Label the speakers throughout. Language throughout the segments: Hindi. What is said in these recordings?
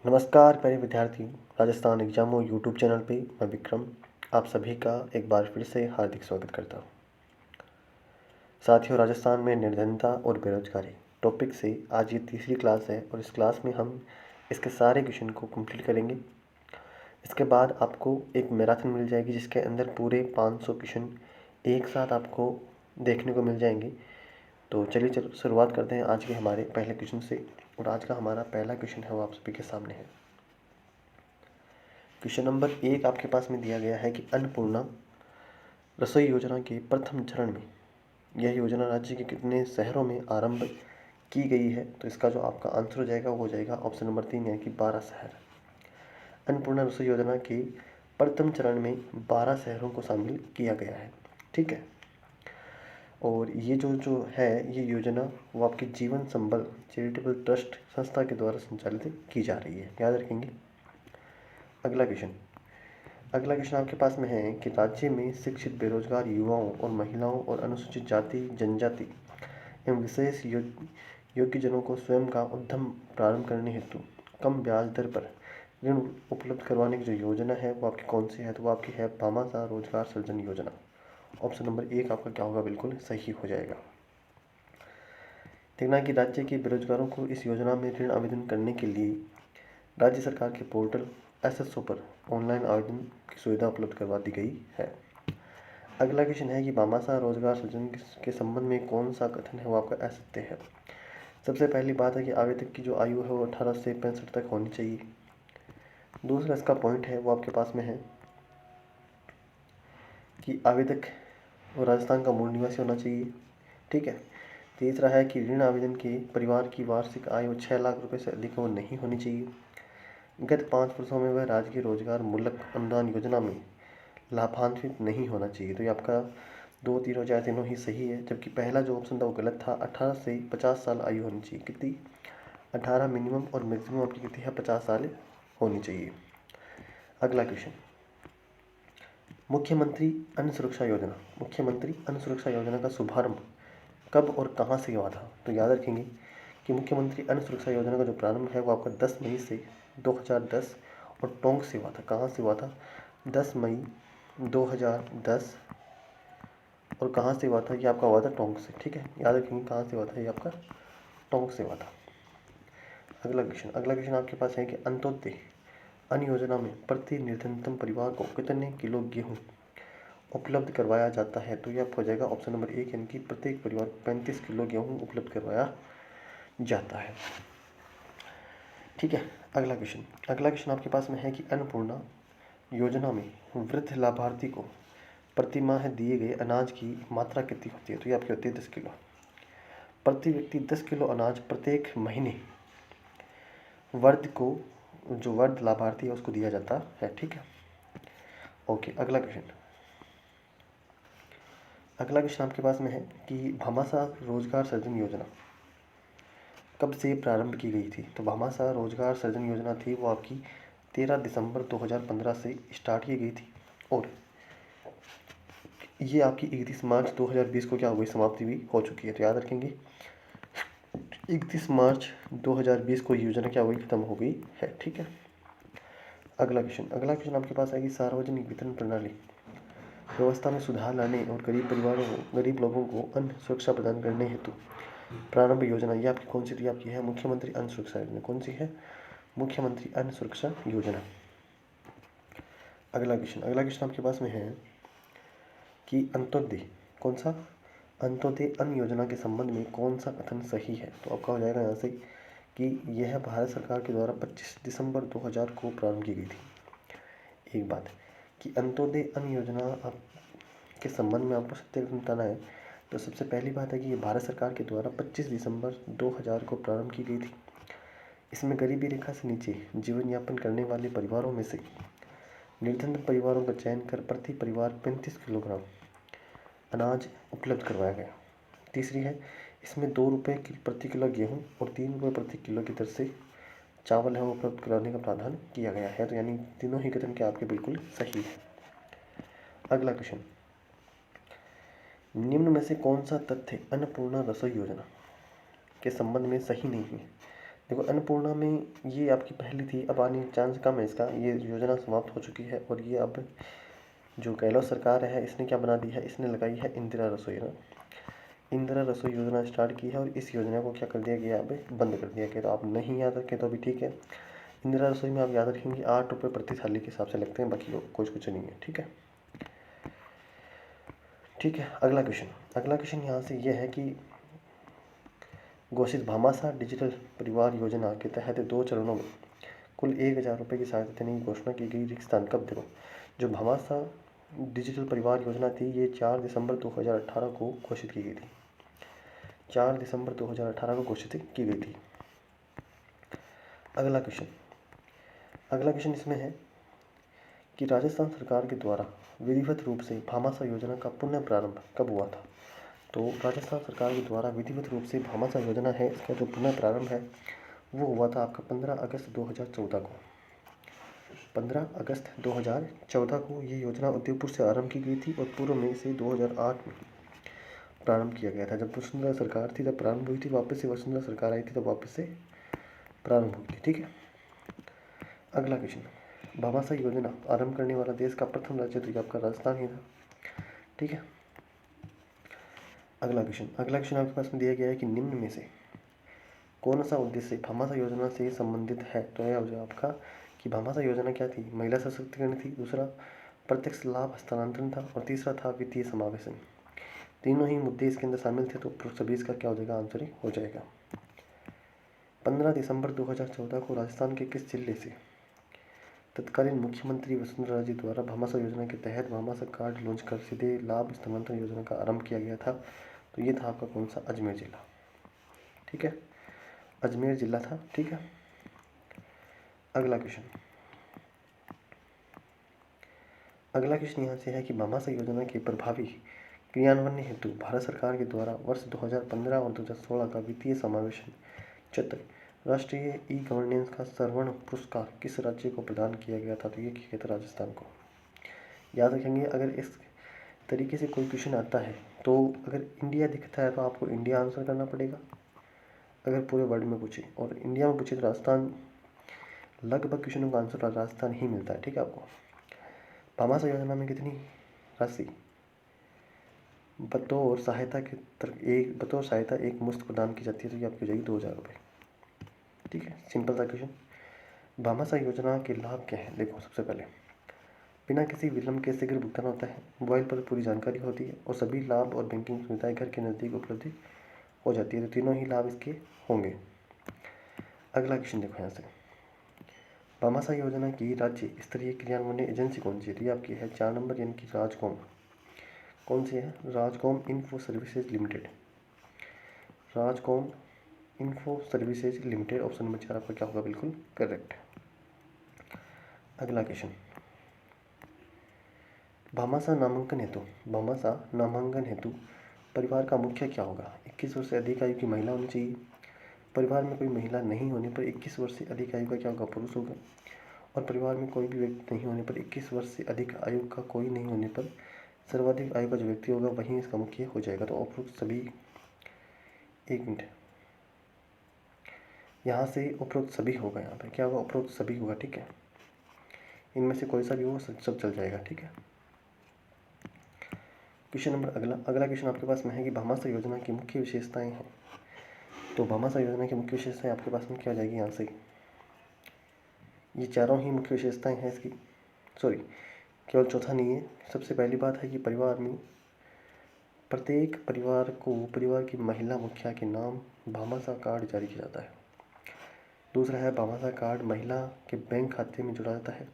Speaker 1: नमस्कार प्यारे विद्यार्थियों, राजस्थान एग्जामो यूट्यूब चैनल पे मैं विक्रम आप सभी का एक बार फिर से हार्दिक स्वागत करता हूँ। साथियों, राजस्थान में निर्धनता और बेरोजगारी टॉपिक से आज ये तीसरी क्लास है और इस क्लास में हम इसके सारे क्वेश्चन को कंप्लीट करेंगे। इसके बाद आपको एक मैराथन मिल जाएगी जिसके अंदर पूरे 500 क्वेश्चन एक साथ आपको देखने को मिल जाएंगे। तो चलिए शुरुआत करते हैं आज के हमारे पहले क्वेश्चन से। और आज का हमारा पहला क्वेश्चन है वो आप सभी के सामने है। क्वेश्चन नंबर 1 आपके पास में दिया गया है कि अन्नपूर्णा रसोई योजना के प्रथम चरण में यह योजना राज्य के कितने शहरों में आरंभ की गई है। तो इसका जो आपका आंसर हो जाएगा वो हो जाएगा ऑप्शन नंबर 3 यानी कि 12 शहर। अन्नपूर्णा रसोई योजना के प्रथम चरण में 12 शहरों को शामिल किया गया है। ठीक है। और ये जो है ये योजना वो आपके जीवन संबल चैरिटेबल ट्रस्ट संस्था के द्वारा संचालित की जा रही है, याद रखेंगे। अगला क्वेश्चन आपके पास में है कि राज्य में शिक्षित बेरोजगार युवाओं और महिलाओं और अनुसूचित जाति जनजाति एवं विशेष योग्य जनों को स्वयं का उद्यम प्रारंभ करने हेतु कम ब्याज दर पर ऋण उपलब्ध करवाने की जो योजना है वो आपकी कौन सी है। तो वो आपकी है भामाशाह रोजगार सृजन योजना। ऑप्शन नंबर 1 आपका क्या होगा, बिल्कुल सही हो जाएगा। देखना कि राज्य के बेरोजगारों को इस योजना में ऋण आवेदन करने के लिए राज्य सरकार के पोर्टल एसएसओ पर ऑनलाइन आवेदन की सुविधा उपलब्ध करवा दी गई है। अगला क्वेश्चन है कि भामाशाह रोजगार सृजन के संबंध में कौन सा कथन है वो आपका असत्य है। सबसे पहली बात है कि आवेदक की जो आयु है वो 18 से 65 तक होनी चाहिए। दूसरा इसका पॉइंट है वो आपके पास में है कि आवेदक वो राजस्थान का मूल निवासी होना चाहिए। ठीक है। तीसरा है कि ऋण आवेदन के परिवार की वार्षिक आय 6 लाख रुपए से अधिक वो नहीं होनी चाहिए। गत 5 वर्षों में वह राज्य की रोजगार मूलक अनुदान योजना में लाभान्वित नहीं होना चाहिए। तो ये आपका 2, 3 और 4 तीनों ही सही है, जबकि पहला जो ऑप्शन था वो गलत था। 18 से 50 साल आयु होनी चाहिए। कितनी? 18 मिनिमम और मैक्सिमम आपकी कितनी है? 50 साल होनी चाहिए। अगला क्वेश्चन, मुख्यमंत्री अन्न सुरक्षा योजना का शुभारंभ कब और कहाँ से हुआ था। तो याद रखेंगे कि मुख्यमंत्री अन्न सुरक्षा योजना का जो प्रारंभ है वो आपका 10 मई से 2010 और टोंक से हुआ था। कहाँ से हुआ था? 10 मई 2010 और कहाँ से हुआ था? ये आपका हुआ था टोंक से। ठीक है, याद रखेंगे कहाँ से हुआ था, ये आपका टोंक से हुआ था। अगला क्वेश्चन आपके पास है कि अंत्योदय अन्न योजना में प्रति निर्धनतम परिवार को कितने किलो गेहूँ उपलब्ध करवाया जाता है। तो यह हो जाएगा ऑप्शन नंबर 1 यानी कि प्रत्येक परिवार को 35 किलो गेहूँ उपलब्ध करवाया जाता है। ठीक है। अगला क्वेश्चन आपके पास में है कि अन्नपूर्णा योजना में वृद्ध लाभार्थी को प्रति माह दिए गए अनाज की मात्रा कितनी होती है। तो ये आपकी होती है 10 किलो। प्रति व्यक्ति 10 किलो अनाज प्रत्येक महीने वर्ग को जो वर्ग लाभार्थी है उसको दिया जाता है। ठीक है, ओके। अगला क्वेश्चन आपके पास में है कि भामाशाह रोजगार सृजन योजना कब से प्रारंभ की गई थी। तो भामाशाह रोजगार सृजन योजना थी वो आपकी 13 दिसंबर 2015 से स्टार्ट की गई थी और ये आपकी 31 मार्च 2020 को क्या हो गई, समाप्ति भी हो चुकी है। तो याद रखेंगे 31 मार्च 2020 को योजना क्या हुई, खत्म हो गई है। ठीक है। अगला क्वेश्चन आपके पास है कि सार्वजनिक वितरण प्रणाली व्यवस्था में सुधार लाने और गरीब लोगों को अन्न सुरक्षा प्रदान करने हेतु प्रारंभ योजना ये आपकी कौन सी थी? आपकी है मुख्यमंत्री अन्न सुरक्षा योजना। कौन सी है? मुख्यमंत्री अन्न सुरक्षा योजना। अगला क्वेश्चन आपके पास में है कि अंत्योदय अन्न योजना के संबंध में कौन सा कथन सही है। तो आपका हो जाएगा यहाँ से कि यह भारत सरकार के द्वारा 25 दिसंबर 2000 को प्रारंभ की गई थी। एक बात कि अंत्योदय अन्न योजना आप के संबंध में आपको सत्य कथन बताना है। तो सबसे पहली बात है कि ये भारत सरकार के द्वारा 25 दिसंबर 2000 को प्रारंभ की गई थी। इसमें गरीबी रेखा से नीचे जीवन यापन करने वाले परिवारों में से निर्धन परिवारों का चयन कर प्रति परिवार 35 किलोग्राम अनाज उपलब्ध करवाया गया। तीसरी है इसमें 2 रुपये प्रति किलो गेहूँ और 3 रुपये प्रति किलो की दर से चावल है वो उपलब्ध कराने का प्रावधान किया गया है। तो यानी तीनों ही कथन के आपके बिल्कुल सही है। अगला क्वेश्चन, निम्न में से कौन सा तथ्य अन्नपूर्णा रसोई योजना के संबंध में सही नहीं है। देखो अन्नपूर्णा में ये आपकी पहली थी, अब आने चांस कम है इसका, ये योजना समाप्त हो चुकी है। और ये अब जो गहलोत सरकार है इसने क्या बना दी है, इसने लगाई है इंदिरा रसोई ना, इंदिरा रसोई योजना स्टार्ट की है। और इस योजना को क्या कर दिया गया, अब बंद कर दिया गया। तो आप नहीं याद रखें तो अभी ठीक है। इंदिरा रसोई में आप याद रखेंगे 8 रुपये प्रति थाली के हिसाब से लगते हैं, बाकी कुछ नहीं है। ठीक है, ठीक है। अगला क्वेश्चन यहाँ से यह है कि घोषित भामाशाह डिजिटल परिवार योजना के तहत 2 चरणों में कुल 1000 रुपये की सहायता देने की घोषणा की गई। रिक्त स्थान कब? देखो, जो भामाशाह डिजिटल परिवार योजना थी ये 4 दिसंबर 2018 को घोषित की गई थी। 4 दिसंबर 2018 को घोषित की गई थी। अगला क्वेश्चन इसमें है कि राजस्थान सरकार के द्वारा विधिवत रूप से भामाशाह योजना का पुनः प्रारंभ कब हुआ था? तो राजस्थान सरकार के द्वारा विधिवत रूप से भामाशाह योजना है, इसका जो पुनः प्रारंभ है वो हुआ था आपका 15 अगस्त 2014 को। 15 अगस्त 2014 को ये योजना उदयपुर से आरंभ की गई थी और पूर्व में से 2008 में प्रारंभ किया गया था। जब वसुंधरा सरकार थी तब प्रारंभ हुई थी, वापस से वसुंधरा सरकार आई थी तब वापस से प्रारंभ हुई थी। ठीक है, अगला क्वेश्चन, भामाशाह योजना आरंभ करने वाला देश का प्रथम राज्य तो आपका राजस्थान ही था। ठीक है, अगला क्वेश्चन आपके पास में दिया गया है कि निम्न में से कौन सा उद्देश्य भामाशाह योजना से संबंधित है? तो यह हो जाए आपका कि भामाशाह योजना क्या थी, महिला सशक्तिकरण थी, दूसरा प्रत्यक्ष लाभ हस्तांतरण था और तीसरा था वित्तीय समावेशन। तीनों ही मुद्दे इसके अंदर शामिल थे, तो सभी इसका क्या हो जाएगा, आंसर ही हो जाएगा। 15 दिसंबर 2014 को राजस्थान के किस जिले से तत्कालीन मुख्यमंत्री वसुंधरा राजे द्वारा भामाशाह योजना के तहत भामाशाह कार्ड लॉन्च कर सीधे लाभ हस्तांतरण योजना का आरंभ किया गया था? तो ये था आपका कौन सा, अजमेर जिला। ठीक है, अजमेर जिला था। ठीक है, अगला क्वेश्चन यहाँ से है कि भामाशाह योजना के प्रभावी क्रियान्वयन हेतु भारत सरकार के द्वारा वर्ष 2015 और 2016 का वित्तीय समावेशन चत्र राष्ट्रीय ई गवर्नेंस का स्वर्ण पुरस्कार किस राज्य को प्रदान किया गया था? तो ये किया गया था राजस्थान को। याद रखेंगे, अगर इस तरीके से कोई क्वेश्चन आता है तो अगर इंडिया दिखता है तो आपको इंडिया आंसर करना पड़ेगा, अगर पूरे वर्ल्ड में पूछे, और इंडिया में पूछे तो राजस्थान, लगभग क्वेश्चनों का आंसर राजस्थान ही मिलता है। ठीक है, आपको भामाशाह योजना में कितनी राशि बतौर सहायता एक मुश्त प्रदान की जाती है? तो ये आपकी हो जाएगी 2000 रुपये। ठीक है, सिंपल सा क्वेश्चन। भामाशाह योजना के लाभ क्या है? देखो, सबसे पहले बिना किसी विलंब के शीघ्र भुगतान होता है, मोबाइल पर पूरी जानकारी होती है और सभी लाभ और बैंकिंग सुविधाएं घर के नज़दीक उपलब्ध हो जाती है। तो तीनों ही लाभ इसके होंगे। अगला क्वेश्चन देखो यहाँ से, भामाशाह योजना की राज्य स्तरीय क्रियान्वयन एजेंसी कौन सी है? तो ये आपकी है 4 नंबर, यानी कि राजकॉम। कौन सी है? RajCOMP info services limited. RajCOMP info services limited, option number 4 आपका क्या होगा, बिल्कुल करेक्ट। अगला क्वेश्चन, भामाशाह नामांकन हेतु परिवार का मुखिया क्या होगा? 21 वर्ष से अधिक आयु की महिला होनी चाहिए, परिवार में कोई महिला नहीं होने पर 21 वर्ष से अधिक आयु का क्या होगा, पुरुष होगा, और परिवार में कोई भी व्यक्ति नहीं होने पर 21 वर्ष से अधिक आयु का कोई नहीं होने पर सर्वाधिक आयु का जो व्यक्ति होगा वही इसका मुखिया हो जाएगा। तो उपरोक्त सभी, एक मिनट, यहाँ से उपरोक्त सभी होगा, यहाँ पर क्या होगा, उपरोक्त सभी होगा। ठीक है, इनमें से कोई सा भी हो, सब चल जाएगा। ठीक है, क्वेश्चन नंबर अगला क्वेश्चन आपके पास में है कि भामाशाह योजना की मुख्य विशेषताएं हैं। तो भामाशाह योजना की मुख्य विशेषताएं आपके पास में क्या हो जाएगी, यहाँ से ये चारों ही मुख्य विशेषताएं हैं इसकी, सॉरी केवल चौथा नहीं है। सबसे पहली बात है कि परिवार में प्रत्येक परिवार की महिला मुखिया के नाम भामाशाह कार्ड जारी किया जाता है। दूसरा है भामाशाह कार्ड महिला के बैंक खाते में जुड़ा जाता है।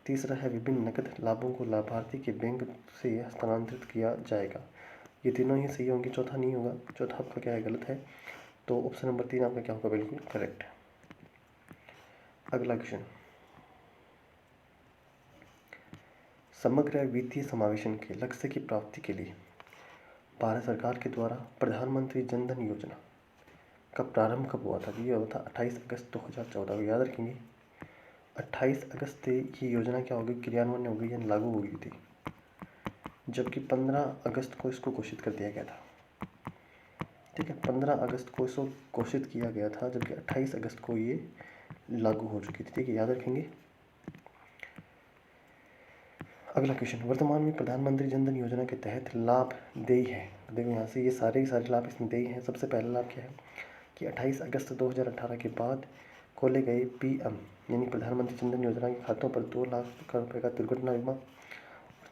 Speaker 1: तीसरा है विभिन्न नकद लाभों को लाभार्थी के बैंक से हस्तांतरित किया जाएगा। ये तीनों ही सही होंगे, चौथा नहीं होगा, चौथा आपका क्या है, गलत है। तो ऑप्शन नंबर 3 आपका क्या होगा, बिल्कुल करेक्ट। अगला क्वेश्चन, समग्र वित्तीय समावेशन के लक्ष्य की प्राप्ति के लिए भारत सरकार के द्वारा प्रधानमंत्री जन धन योजना का प्रारंभ कब हुआ था? ये हुआ था 28 अगस्त 2014 को। याद रखेंगे 28 अगस्त से ये योजना क्या होगी, क्रियान्वयन हो गई यानी लागू हो गई थी, जबकि 15 अगस्त को इसको घोषित कर दिया गया था। ठीक है, 15 अगस्त को इसको घोषित किया गया था, जबकि 28 अगस्त को ये लागू हो चुकी थी। ठीक है, याद रखेंगे। अगला क्वेश्चन, वर्तमान में प्रधानमंत्री जन धन योजना के तहत लाभ देय है। तो देखो यहाँ से ये सारे लाभ इसमें देय हैं। सबसे पहला लाभ क्या है कि 28 अगस्त 2018 के बाद खोले गए पीएम यानी प्रधानमंत्री जन धन योजना के खातों पर 2 लाख रुपए का दुर्घटना बीमा और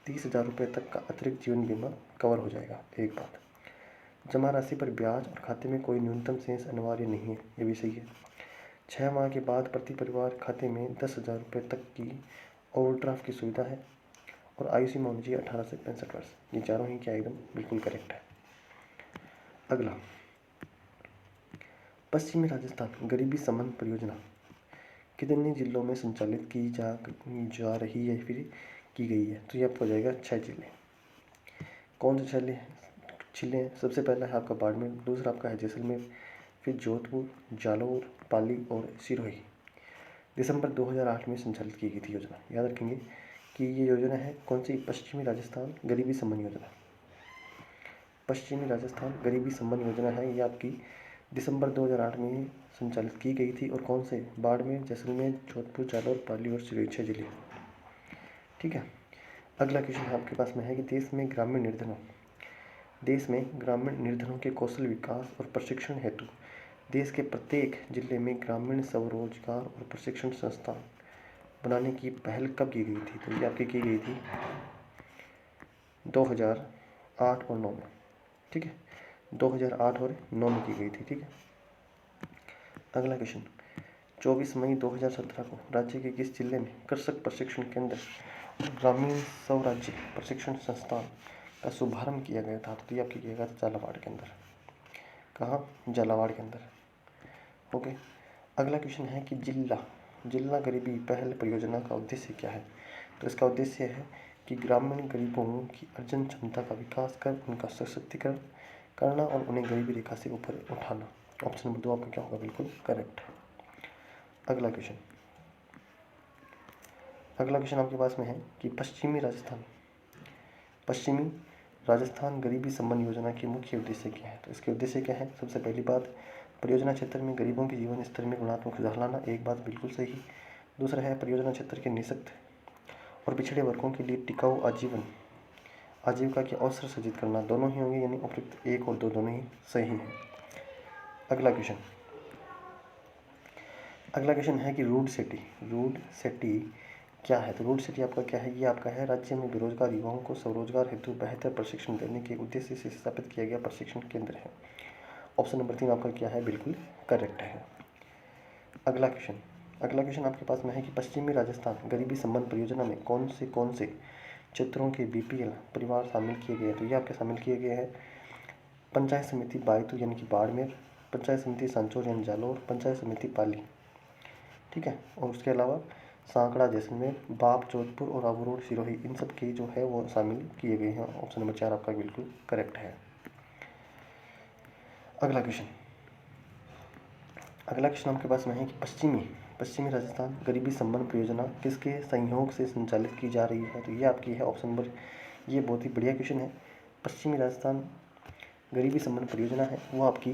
Speaker 1: 30,000 रुपये तक का अतिरिक्त जीवन बीमा कवर हो जाएगा। एक बात, जमा राशि पर ब्याज और खाते में कोई न्यूनतम शेष अनिवार्य नहीं है, ये भी सही है। 6 माह के बाद प्रति परिवार खाते में 10,000 रुपये तक की ओवरड्राफ्ट की सुविधा है और आयु सीमा होनी चाहिए 18 से 65 वर्ष। ये चारों ही क्या एकदम बिल्कुल करेक्ट है। अगला, पश्चिमी राजस्थान गरीबी संबंध परियोजना कितने जिलों में संचालित की जा रही है फिर की गई है? तो ये आपको हो जाएगा 6 जिले। कौन से जिले हैं? सबसे पहला है आपका बाड़मेर, दूसरा आपका है जैसलमेर, फिर जोधपुर, जालौर, पाली और सिरोही। दिसंबर 2008 में संचालित की गई थी योजना। याद रखेंगे कि ये योजना है कौन सी? पश्चिमी राजस्थान गरीबी संबंध योजना। पश्चिमी राजस्थान गरीबी संबंध योजना है, ये आपकी दिसंबर 2008 में संचालित की गई थी और कौन से? बाड़मेर, जैसलमेर, जोधपुर, जालौर, पाली और सिरोही, 6 जिले। ठीक है, अगला क्वेश्चन आपके पास में है कि देश में ग्रामीण निर्धनों के कौशल विकास और प्रशिक्षण हेतु देश के प्रत्येक जिले में ग्रामीण स्वरोजगार और प्रशिक्षण संस्थान बनाने की पहल कब की गई थी? तो ये आपकी की गई थी 2008 और 9 में। ठीक है, 2008 और 9 में की गई थी। ठीक है, अगला क्वेश्चन, 24 मई 2017 को राज्य के किस जिले में कृषक प्रशिक्षण केंद्र और ग्रामीण स्वराज्य प्रशिक्षण संस्थान का शुभारंभ किया गया था? तो ये आपकी किया गया था झालावाड़ के अंदर। कहाँ? झालावाड़ के अंदर। ओके, अगला क्वेश्चन है कि जिला गरीबी पहल परियोजना का उद्देश्य क्या है? तो इसका उद्देश्य है कि ग्रामीण गरीबों की अर्जन क्षमता का विकास कर उनका सशक्तिकरण करना और उन्हें गरीबी रेखा से ऊपर उठाना। ऑप्शन नंबर 2 आपका क्या होगा? बिल्कुल करेक्ट है। अगला क्वेश्चन आपके पास में है कि पश्चिमी राजस्थान गरीबी संबंध योजना के मुख्य उद्देश्य क्या है? तो इसके उद्देश्य क्या है? सबसे पहली बात, परियोजना क्षेत्र में गरीबों के जीवन स्तर में गुणात्मक सुधार लाना। एक बात बिल्कुल सही। दूसरा है परियोजना क्षेत्र के निःशक्त और पिछड़े वर्गों के लिए टिकाऊ आजीविका के अवसर सृजित करना। दोनों ही होंगे, यानी उपयुक्त 1 और 2 दोनों ही सही है। अगला क्वेश्चन है कि रूड सिटी क्या है? तो रूड सिटी आपका क्या है? ये आपका है राज्य में बेरोजगार युवाओं को स्वरोजगार हेतु बेहतर प्रशिक्षण देने के उद्देश्य से स्थापित किया गया प्रशिक्षण केंद्र है। ऑप्शन नंबर 3 आपका क्या है? बिल्कुल करेक्ट है। अगला क्वेश्चन आपके पास में है कि पश्चिमी राजस्थान गरीबी संबंध परियोजना में कौन से क्षेत्रों के बीपीएल परिवार शामिल किए गए? तो ये आपके शामिल किए गए हैं पंचायत समिति बायतू यानी कि बाड़मेर, पंचायत समिति सांचौर यानी जालौर, पंचायत समिति पाली। ठीक है, और उसके अलावा सांकड़ा जैसलमेर, बाप जोधपुर और अबरोड सिरोही, इन सब के जो है वो शामिल किए गए हैं। ऑप्शन नंबर 4 आपका बिल्कुल करेक्ट है। अगला क्वेश्चन आपके पास में है कि पश्चिमी राजस्थान गरीबी संबंध परियोजना किसके सहयोग से संचालित की जा रही है? तो ये आपकी है ऑप्शन नंबर, ये बहुत ही बढ़िया क्वेश्चन है। पश्चिमी राजस्थान गरीबी संबंध परियोजना है वो आपकी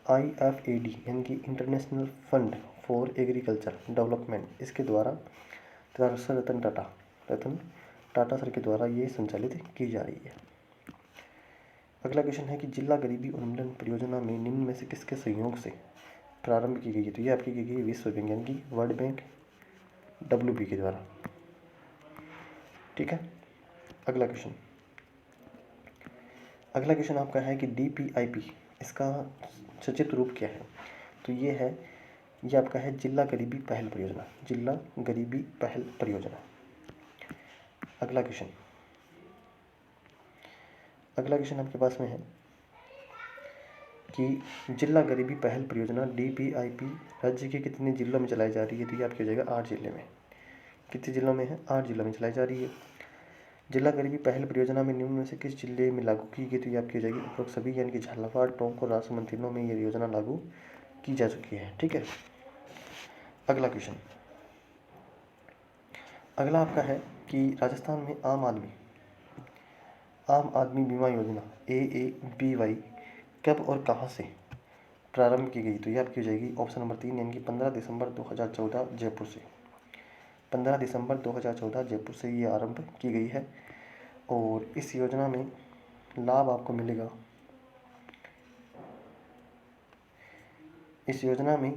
Speaker 1: IFAD यानी कि international fund for agriculture development, इसके द्वारा सर रतन टाटा सर के द्वारा ये संचालित की जा रही है। अगला क्वेश्चन है कि जिला गरीबी उन्मूलन परियोजना में निम्न में से किसके सहयोग से प्रारंभ की गई है? तो ये आपकी की गई विश्व बैंक यानी कि वर्ल्ड बैंक WB के द्वारा। ठीक है, अगला क्वेश्चन आपका है कि DPIP इसका सचित्र रूप क्या है? तो ये आपका है जिला गरीबी पहल परियोजना। अगला क्वेश्चन आपके पास में है कि जिला गरीबी पहल परियोजना DPIP राज्य के कितने जिलों में चलाई जा रही है? तो ये आपकी हो जाएगा 8 जिले में। कितने जिलों में है? 8 जिलों में चलाई जा रही है। जिला गरीबी पहल परियोजना में निम्न में से किस जिले में लागू की गई? तो ये आपकी हो जाएगी उपरोक्त सभी यानी कि झालावाड़, टोंक और राजसमंद तीनों में ये योजना लागू की जा चुकी है। ठीक है, अगला आपका है कि राजस्थान में आम आदमी बीमा योजना AABY कब और कहाँ से प्रारंभ की गई? तो ये आपकी हो जाएगी ऑप्शन नंबर 3 यानी कि 15 दिसंबर 2014 जयपुर से। 15 दिसंबर 2014 जयपुर से ये आरंभ की गई है। और इस योजना में लाभ आपको मिलेगा, इस योजना में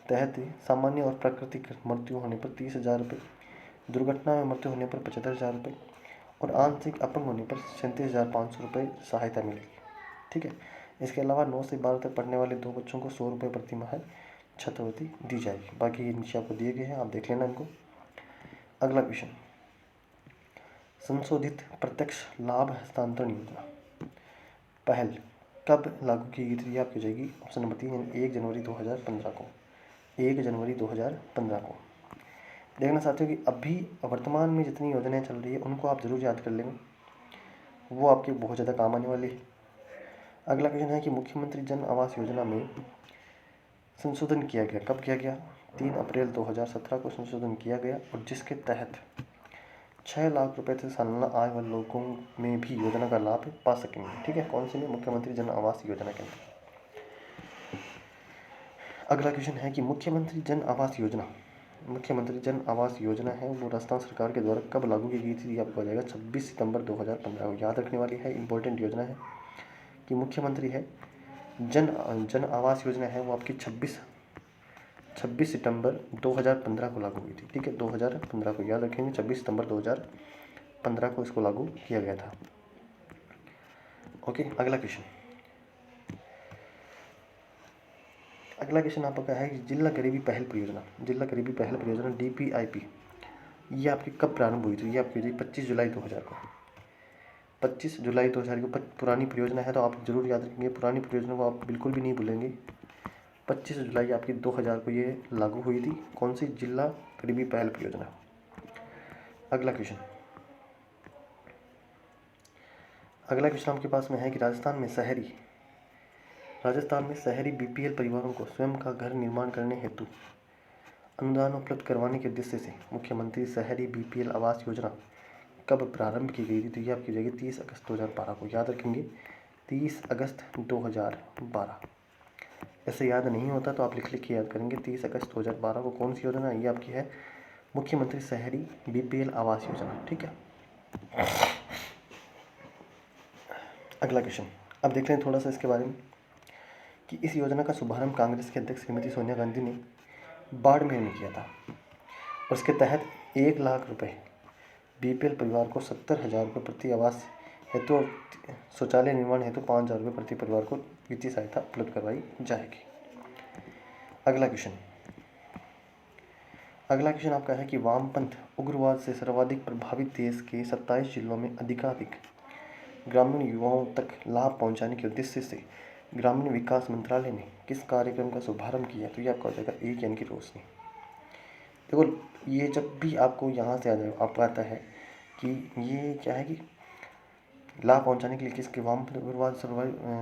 Speaker 1: तहत सामान्य और प्राकृतिक मृत्यु होने पर 30,000 रुपये, दुर्घटना में मृत्यु होने पर 75,000 रुपये और आंशिक अपंग होने पर 37,500 रुपये सहायता मिलेगी। ठीक है। इसके अलावा 9 से 12 तक पढ़ने वाले 2 बच्चों को 100 रुपये प्रति माह छात्रवृत्ति दी जाएगी। बाकी ये नीचे आपको दिए गए हैं, आप देख लेना इनको। अगला क्वेश्चन, संशोधित प्रत्यक्ष लाभ हस्तांतरण योजना पहल कब लागू की गई थी? आपकी हो जाएगी ऑप्शन नंबर 3 यानी 1 जनवरी 2015 को। 1 जनवरी 2015 को। देखना चाहते हो कि अभी वर्तमान में जितनी योजनाएं चल रही है उनको आप जरूर याद कर लेंगे, वो आपके बहुत ज़्यादा काम आने वाली है। अगला क्वेश्चन है कि मुख्यमंत्री जन आवास योजना में संशोधन किया गया, कब किया गया? 3 अप्रैल 2017 को संशोधन किया गया और जिसके तहत 6 लाख रुपए से सालाना आय वाले लोगों में भी योजना का लाभ पा सकेंगे। ठीक है, कौन सी में? मुख्यमंत्री जन आवास योजना के अंदर। अगला क्वेश्चन है कि मुख्यमंत्री जन आवास योजना है वो राजस्थान सरकार के द्वारा कब लागू की गई थी? आपको आ जाएगा 26 सितंबर 2015 को। याद रखने वाली है, इंपॉर्टेंट योजना है कि मुख्यमंत्री है जन आवास योजना है वो आपकी 26 सितंबर 2015 को लागू हुई थी। ठीक है, 2015 को याद रखेंगे, 26 सितंबर 2015 को इसको लागू किया गया था। ओके। अगला क्वेश्चन आपका है कि जिला गरीबी पहल परियोजना DPIP ये आपकी कब प्रारंभ हुई थी? ये आपकी हुई 25 जुलाई 2000 को। 25 जुलाई 2000 को पुरानी परियोजना है तो आप जरूर याद रखेंगे, पुरानी परियोजना को आप बिल्कुल भी नहीं भूलेंगे। 25 जुलाई आपकी 2000 को ये लागू हुई थी। कौन सी? जिला गरीबी पहल परियोजना। अगला क्वेश्चन आपके पास में है कि राजस्थान में शहरी BPL परिवारों को स्वयं का घर निर्माण करने हेतु अनुदान उपलब्ध करवाने के उद्देश्य से मुख्यमंत्री शहरी BPL आवास योजना कब प्रारंभ की गई थी? तो ये आपकी जाएगी 30 अगस्त 2012 को। याद रखेंगे 30 अगस्त 2012। ऐसे याद नहीं होता तो आप लिख के याद करेंगे 30 अगस्त 2012 को। कौन सी योजना? ये आपकी है मुख्यमंत्री शहरी BPL आवास योजना। ठीक है। अगला क्वेश्चन, अब देख रहे हैं थोड़ा सा इसके बारे में कि इस योजना का शुभारंभ कांग्रेस के अध्यक्ष श्रीमती सोनिया गांधी ने बाड़मेर में किया था और इसके तहत 1 लाख रुपए BPL परिवार को 70,000 रुपये प्रति आवास हेतु और शौचालय निर्माण हेतु 5,000 रुपये प्रति परिवार को वित्तीय सहायता उपलब्ध करवाई जाएगी। अगला क्वेश्चन आपका है कि वामपंथ उग्रवाद से सर्वाधिक प्रभावित देश के 27 जिलों में अधिकाधिक ग्रामीण युवाओं तक लाभ पहुंचाने के उद्देश्य से ग्रामीण विकास मंत्रालय ने किस कार्यक्रम का शुभारंभ किया? तो ये आपका हो जाएगा 1 यानी कि रोशनी। देखो, ये जब भी आपको यहाँ से आपको आता है कि ये क्या है कि लाभ पहुंचाने के लिए किसके? वामपंथ उग्रवाद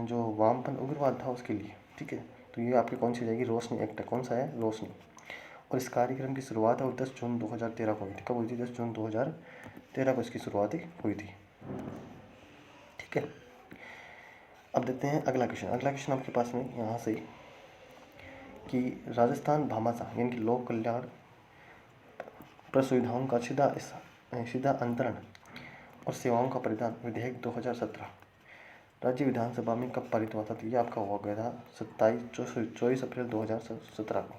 Speaker 1: जो वामपंथ उग्रवाद था उसके लिए। ठीक है, तो ये आपकी कौन सी हो जाएगी? रोशनी एक्ट। कौन सा है? रोशनी। और इस कार्यक्रम की शुरुआत है 10 जून 2013 को हुई थी। कब हुई थी? 10 जून 2013 को इसकी शुरुआत हुई थी। ठीक है, अब देखते हैं अगला क्वेश्चन आपके पास में यहाँ से कि राजस्थान भामाशाह यानी कि लोक कल्याण प्रसुविधाओं का सीधा अंतरण और सेवाओं का परिधान विधेयक 2017 राज्य विधानसभा में कब पारित हुआ था? तो ये आपका हुआ गया था 24 अप्रैल 2017 को।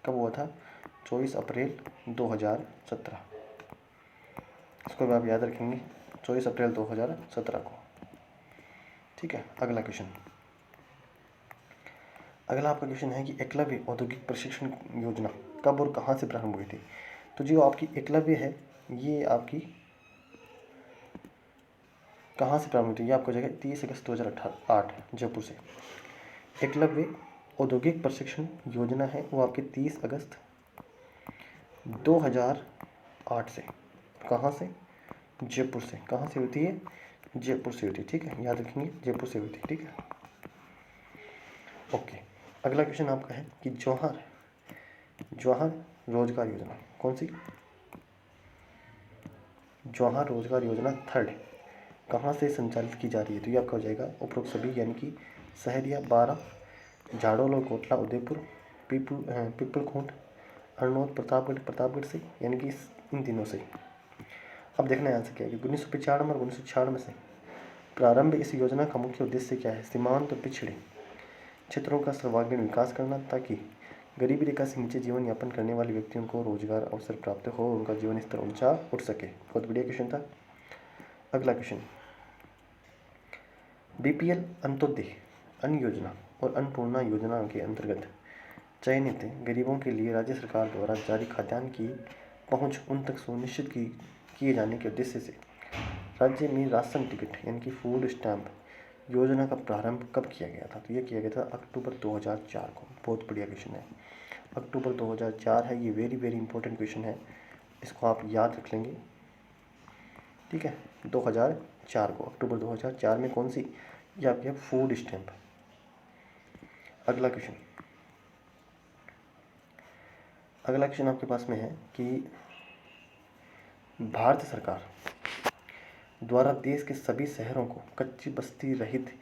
Speaker 1: कब हुआ था? 24 अप्रैल 2017। इसको भी आप याद रखेंगे, 24 अप्रैल 2017 को। ठीक है। अगला आपका क्वेश्चन है कि एकलव्य औद्योगिक प्रशिक्षण योजना कब और कहाँ से प्रारंभ हुई थी? तो जो आपकी एकलव्य है ये आपकी कहाँ से प्रारंभ हुई थी? ये आपको जाएगा 30 अगस्त 2008 जयपुर से। एकलव्य औद्योगिक प्रशिक्षण योजना है वो आपकी 30 अगस्त 2008 से। कहाँ से? जयपुर से। कहाँ से होती है? जयपुर से होती है। ठीक है, याद रखेंगे जयपुर से होती है। ठीक है, ओके। अगला क्वेश्चन आपका है कि जवाहर रोजगार योजना कौन सी? जवाहर रोजगार योजना 3rd कहाँ से संचालित की जा रही है? तो ये आपका हो जाएगा उपरोक्त सभी यानी कि सहरिया 12, झाड़ोल और कोटला उदयपुर, पिपलखूंट हरनौत प्रतापगढ़ से, यानी कि इन तीनों से। अब देखना है यहाँ से क्या है कि 1995 और 1996 से प्रारंभ इस योजना का मुख्य उद्देश्य क्या है? सीमांत और पिछड़े क्षेत्रों का सर्वांगीण विकास करना, ताकि गरीबी रेखा से नीचे जीवन यापन करने वाले व्यक्तियों को रोजगार अवसर प्राप्त हो, उनका जीवन स्तर ऊंचा उठ सके। बहुत बढ़िया क्वेश्चन था। अगला क्वेश्चन, बीपीएल अंत्योदय अन्न योजना और अन्नपूर्णा योजना के अंतर्गत चयनित गरीबों के लिए राज्य सरकार द्वारा जारी खाद्यान्न की पहुंच उन तक सुनिश्चित किए जाने के उद्देश्य से राज्य में राशन टिकट यानी कि फूड स्टैम्प योजना का प्रारंभ कब किया गया था? तो यह किया गया था अक्टूबर 2004 को। बहुत बढ़िया क्वेश्चन है, अक्टूबर 2004 है। ये वेरी वेरी इंपॉर्टेंट क्वेश्चन है, इसको आप याद रख लेंगे, ठीक है। 2004 को, अक्टूबर 2004 में कौन सी? ये आपके फूड स्टैम्प। अगला क्वेश्चन, अगला क्वेश्चन आपके पास में है कि भारत सरकार द्वारा देश के सभी शहरों को कच्ची बस्ती रहित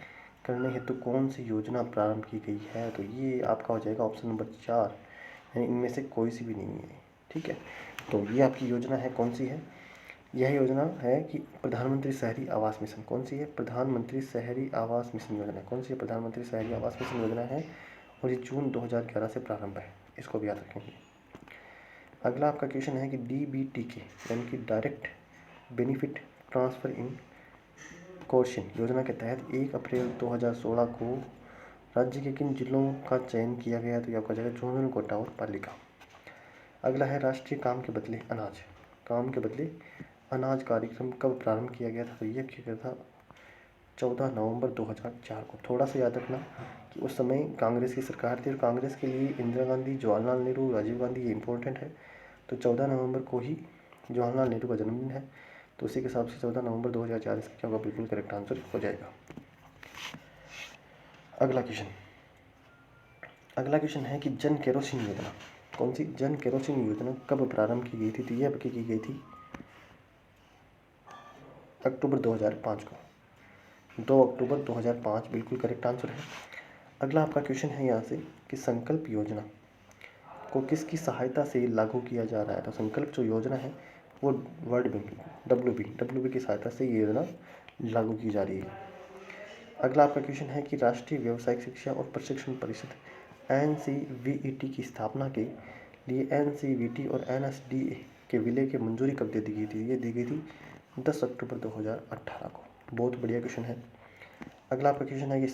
Speaker 1: करने हेतु कौन सी योजना प्रारंभ की गई है? तो ये आपका हो जाएगा ऑप्शन नंबर 4, यानी इनमें से कोई सी भी नहीं है, ठीक है। तो ये आपकी योजना है, कौन सी है? यह योजना है कि प्रधानमंत्री शहरी आवास मिशन। कौन सी है? प्रधानमंत्री शहरी आवास मिशन योजना। कौन सी है? प्रधानमंत्री शहरी आवास मिशन योजना है, और ये जून 2011 से प्रारंभ है, इसको भी याद रखेंगे। अगला आपका क्वेश्चन है कि DBTK यानी कि डायरेक्ट बेनिफिट ट्रांसफ़र इन कोर्शन योजना के तहत 1 अप्रैल 2016 को राज्य के किन जिलों का चयन किया गया? तो ये आपका जाएगा झुंझुनू, कोटा और पालिका। अगला है राष्ट्रीय काम के बदले अनाज, काम के बदले अनाज कार्यक्रम कब प्रारंभ किया गया था? तो यह किया गया था 14 नवंबर 2004 को। थोड़ा सा याद रखना कि उस समय कांग्रेस की सरकार थी, और कांग्रेस के लिए इंदिरा गांधी, जवाहरलाल नेहरू, राजीव गांधी, ये इंपॉर्टेंट है। तो 14 नवंबर को ही जवाहरलाल नेहरू का जन्मदिन है, तो उसी के हिसाब से 14 नवंबर 2004 इसका क्या होगा? बिल्कुल करेक्ट आंसर हो जाएगा। अगला क्वेश्चन, अगला क्वेश्चन है कि जन केरोसिन योजना, कौन सी? जन केरोसिन योजना कब प्रारंभ की गई थी? तो यह आपकी की गई थी अक्टूबर 2005 को, 2 अक्टूबर 2005 बिल्कुल करेक्ट आंसर है। अगला आपका क्वेश्चन है यहाँ से कि संकल्प योजना को किसकी सहायता से लागू किया जा रहा है? तो संकल्प जो योजना है वो वर्ल्ड बैंक WB की सहायता से ये योजना लागू की जा रही है। अगला आपका क्वेश्चन है कि राष्ट्रीय व्यावसायिक शिक्षा और प्रशिक्षण परिषद NCVET की स्थापना के लिए NCVT और NSDA के विलय की मंजूरी कब दे दी गई थी? ये दी गई थी 10 अक्टूबर 2018 को। बहुत बढ़िया क्वेश्चन है। अगला आपका क्वेश्चन है कि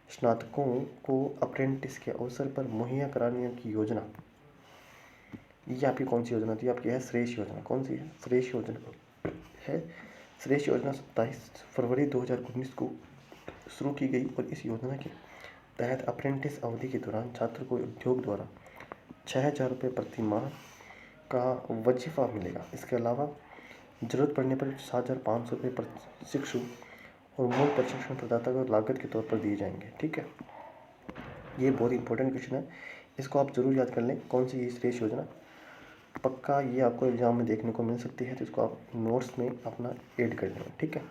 Speaker 1: स्नातकों को अप्रेंटिस के अवसर पर मुहैया कराने की योजना, ये आपकी कौन सी योजना थी? आपकी है श्रेष्ठ योजना। कौन सी है? श्रेष्ठ योजना है। श्रेष्ठ योजना 27 फरवरी 2019 को शुरू की गई, और इस योजना के तहत अप्रेंटिस अवधि के दौरान छात्र को उद्योग द्वारा 6,000 रुपये प्रति माह का वजीफा मिलेगा। इसके अलावा जरूरत पड़ने पर 7,500 रुपये प्रति शिक्षु और मूल प्रशिक्षण प्रदाता को लागत के तौर पर दिए जाएंगे, ठीक है। ये बहुत इंपॉर्टेंट क्वेश्चन है, इसको आप जरूर याद कर लें। कौन सी ये श्रेष्ठ योजना? पक्का ये आपको एग्जाम में देखने को मिल सकती है, तो इसको आप नोट्स में अपना ऐड कर लें, ठीक है।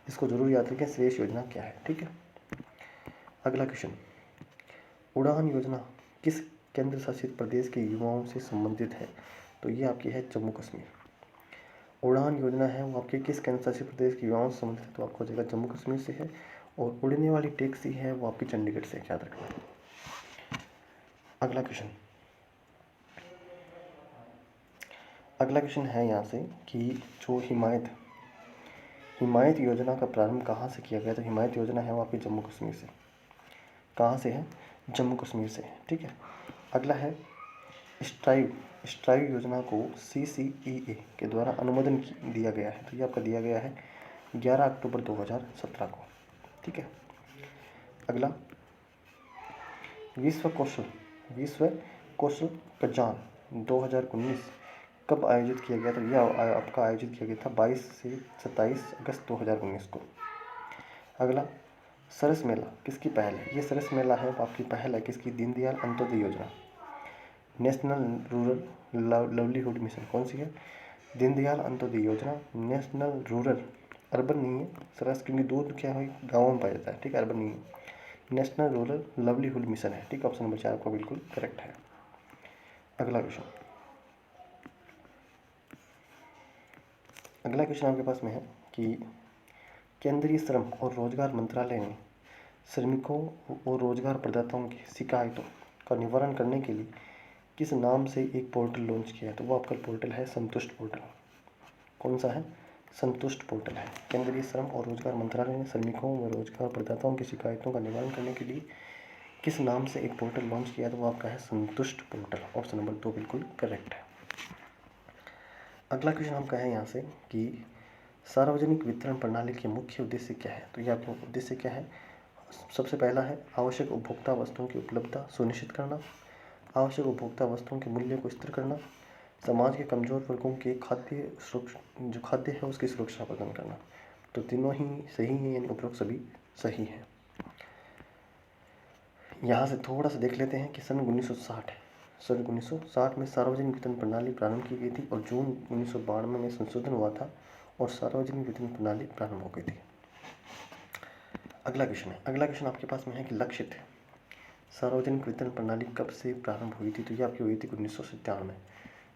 Speaker 1: इसको जरूर याद रखें, श्रेष्ठ योजना क्या है, ठीक है। अगला क्वेश्चन, उड़ान योजना किस केंद्र शासित प्रदेश के युवाओं से संबंधित है? तो ये आपकी है जम्मू कश्मीर। उड़ान योजना है वो आपके किस केंद्र शासित प्रदेश के युवाओं से संबंधित है? तो आपको हो जाएगा जम्मू कश्मीर से है। और उड़ने वाली टैक्सी है वो आपकी चंडीगढ़ से, याद रखना। अगला क्वेश्चन, अगला क्वेश्चन है यहाँ से कि जो हिमायत योजना का प्रारंभ कहाँ से किया गया? तो हिमायत योजना है वो आपकी जम्मू कश्मीर से। कहाँ से है? जम्मू कश्मीर से, ठीक है। अगला है स्ट्राइव योजना को CCEA के द्वारा अनुमोदन दिया गया है। तो ये आपका दिया गया है 11 अक्टूबर 2017 को, ठीक है। अगला, विश्व कौशल प्रदान 2019 कब आयोजित किया गया? तो यह आपका आयोजित किया गया था 22 से 27 अगस्त 2019 को। अगला, सरस मेला किसकी पहल है? ये सरस मेला है आपकी पहल है किसकी? दीनदयाल अंत्योदय योजना, नेशनल रूरल लाइवलीहुड मिशन। कौन सी है? दीनदयाल अंत्योदय योजना, नेशनल रूरल अर्बन नहीं है सर, क्योंकि दूध क्या है गाँव में पाया जाता है, ठीक है, अर्बन नहीं है। नेशनल रूरल लाइवलीहुड मिशन है, ठीक है, ऑप्शन नंबर 4 आपका बिल्कुल करेक्ट है। अगला क्वेश्चन, अगला क्वेश्चन आपके पास में है कि केंद्रीय श्रम और रोजगार मंत्रालय ने श्रमिकों और रोजगार प्रदाताओं की शिकायतों का निवारण करने के लिए किस नाम से एक पोर्टल लॉन्च किया है? तो वो आपका पोर्टल है संतुष्ट पोर्टल। कौन सा है? संतुष्ट पोर्टल है। केंद्रीय श्रम और रोजगार मंत्रालय ने श्रमिकों व रोजगार प्रदाताओं की शिकायतों का निवारण करने के लिए किस नाम से एक पोर्टल लॉन्च किया? तो वो आपका है संतुष्ट पोर्टल। ऑप्शन नंबर 2 बिल्कुल करेक्ट है। अगला क्वेश्चन हमका है यहाँ से कि सार्वजनिक वितरण प्रणाली के मुख्य उद्देश्य क्या है? तो ये आपका उद्देश्य क्या है? सबसे पहला है आवश्यक उपभोक्ता वस्तुओं की उपलब्धता सुनिश्चित करना, आवश्यक उपभोक्ता वस्तुओं के मूल्य को स्थिर करना, समाज के कमजोर वर्गों के जो खाद्य है उसकी सुरक्षा प्रदान करना। तो तीनों ही सही हैं, यानी उपरोक्त सभी सही हैं। यहाँ से थोड़ा सा देख लेते हैं कि सन 1960 में सार्वजनिक वितरण प्रणाली प्रारंभ की गई थी और जून 1992 में संशोधन हुआ था और सार्वजनिक वितरण प्रणाली प्रारंभ हो गई थी। अगला क्वेश्चन आपके पास में है कि लक्षित सार्वजनिक वितरण प्रणाली कब से प्रारंभ हुई थी? तो ये आपकी हुई थी 1997,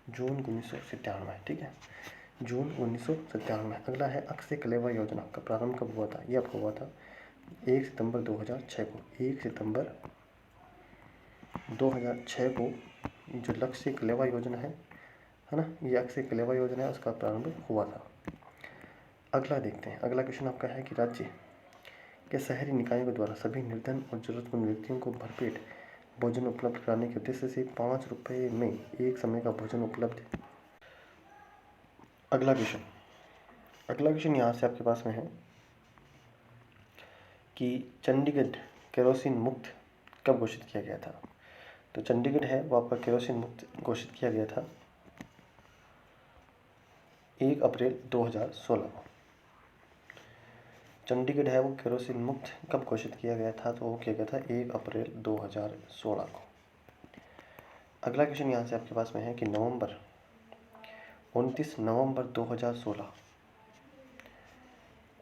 Speaker 1: जून 1997, ठीक है, जून 1997। अगला है अक्षय कलेवा योजना का प्रारंभ कब हुआ था? ये आपको हुआ था 1 सितंबर 2006 को। 1 सितंबर 2006 को जो लक्ष्य कलेवा योजना है ना, ये अक्षय कलेवा योजना है, उसका प्रारंभ हुआ था। अगला देखते हैं, अगला क्वेश्चन आपका है कि राज्य के शहरी निकायों के द्वारा सभी निर्धन और जरूरतमंद व्यक्तियों को भरपेट भोजन उपलब्ध कराने के उद्देश्य से 5 रुपये में एक समय का भोजन उपलब्ध है। अगला क्वेश्चन यहाँ से आपके पास में है कि चंडीगढ़ केरोसिन मुक्त कब घोषित किया गया था? तो चंडीगढ़ है वो आपका केरोसिन मुक्त घोषित किया गया था 1 अप्रैल 2016 को। चंडीगढ़ है वो केरोसिन मुक्त कब घोषित किया गया था? तो वो किया गया था 1 अप्रैल 2016 को। अगला क्वेश्चन यहाँ से आपके पास में है कि 29 नवंबर 2016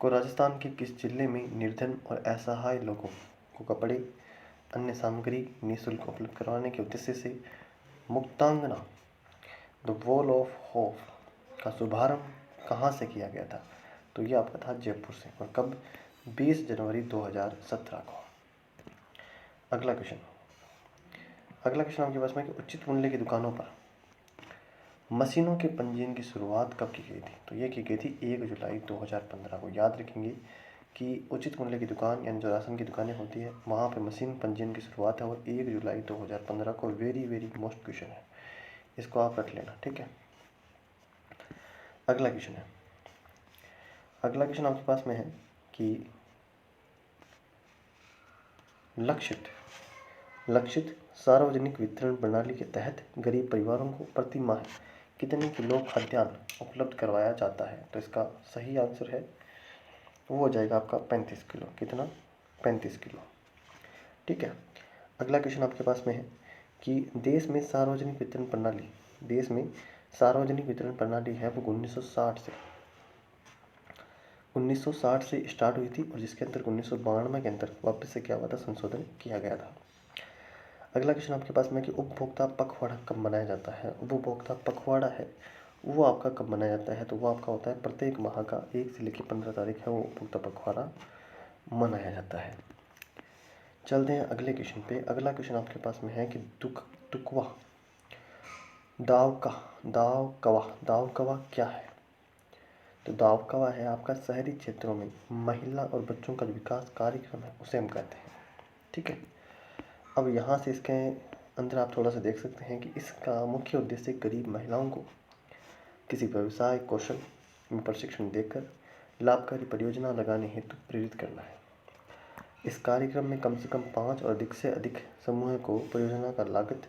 Speaker 1: को राजस्थान के किस जिले में निर्धन और असहाय लोगों को कपड़े अन्य सामग्री निःशुल्क उपलब्ध करवाने के उद्देश्य से मुक्तांगना द वॉल ऑफ होप का शुभारंभ कहाँ से किया गया था? तो ये आपका था जयपुर से, और कब? 20 जनवरी 2017 को। अगला क्वेश्चन आपके पास में कि उचित मूल्य की दुकानों पर मशीनों के पंजीयन की शुरुआत कब की गई थी? तो ये की गई थी 1 जुलाई 2015 को। याद रखेंगे कि उचित मूल्य की दुकान यानी जो राशन की दुकानें होती है वहाँ पे मशीन पंजीयन की शुरुआत है, और 1 जुलाई 2015 को। वेरी मोस्ट क्वेश्चन है, इसको आप रख लेना, ठीक है। अगला क्वेश्चन आपके पास में है कि लक्षित सार्वजनिक वितरण प्रणाली के तहत गरीब परिवारों को प्रति माह कितने किलो खाद्यान्न उपलब्ध करवाया जाता है? तो इसका सही आंसर है वो हो जाएगा आपका 35 किलो। कितना? 35 किलो, ठीक है। अगला क्वेश्चन आपके पास में है कि देश में सार्वजनिक वितरण प्रणाली है वो 1960 से स्टार्ट हुई थी, और जिसके अंदर 1992 के अंदर वापस से क्या हुआ था? संशोधन किया गया था। अगला क्वेश्चन आपके पास में कि उपभोक्ता पखवाड़ा कब मनाया जाता है? उपभोक्ता पखवाड़ा है वो आपका कब मनाया जाता है? तो वो आपका होता है प्रत्येक माह का 1 से लेकर 15 तारीख है वो उपभोक्ता पखवाड़ा मनाया जाता है। चलते हैं अगले क्वेश्चन पे। अगला क्वेश्चन आपके पास में है कि दावकवा क्या है? तो दावकवा है आपका शहरी क्षेत्रों में महिला और बच्चों का जो विकास कार्यक्रम है उसे हम कहते हैं, ठीक है। अब यहाँ से इसके अंदर आप थोड़ा सा देख सकते हैं कि इसका मुख्य उद्देश्य गरीब महिलाओं को किसी व्यवसाय कौशल में प्रशिक्षण देकर लाभकारी परियोजना लगाने हेतु प्रेरित करना है। इस कार्यक्रम में कम से कम 5 और अधिक से अधिक समूह को परियोजना का लागत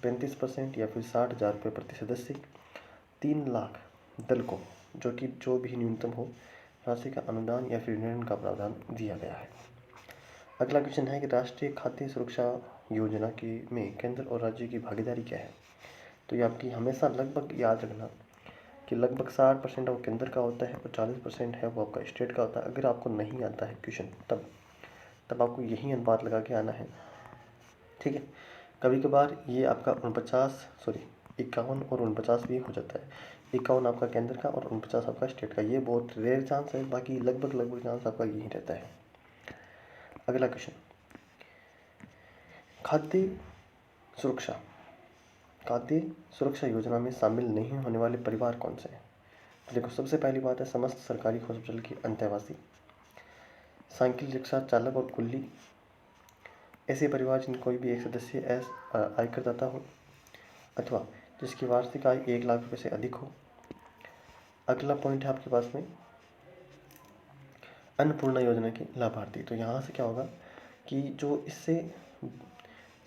Speaker 1: 35% या फिर 60,000 रुपये प्रति सदस्य, 3 लाख दल को जो भी न्यूनतम हो राशि का अनुदान या फिर ऋण का प्रावधान दिया गया है। अगला क्वेश्चन है कि राष्ट्रीय खाद्य सुरक्षा योजना में केंद्र और राज्य की भागीदारी क्या है? तो ये आपकी हमेशा लगभग याद रखना कि लगभग 60% वो केंद्र का होता है और 40% है वो आपका स्टेट का होता है। अगर आपको नहीं आता है क्वेश्चन तब आपको यही अनुपात लगा के आना है, ठीक है। कभी कभार ये आपका 51 और 49 भी हो जाता है। 51 आपका केंद्र का और 49 आपका स्टेट का, ये बहुत रेयर चांस है, बाकी लगभग चांस आपका यही रहता है। अगला क्वेश्चन, खाद्य सुरक्षा योजना में शामिल नहीं होने वाले परिवार कौन से हैं? तो देखो, सबसे पहली बात है समस्त सरकारी हॉस्पिटल के अंतेवासी, साइकिल रिक्शा चालक और कुल्ली, ऐसे परिवार जिन कोई भी एक सदस्य आयकरदाता हो अथवा जिसकी वार्षिक आय 1 लाख रुपए से अधिक हो। अगला पॉइंट है आपके पास में अन्नपूर्णा योजना के लाभार्थी। तो यहाँ से क्या होगा कि जो इससे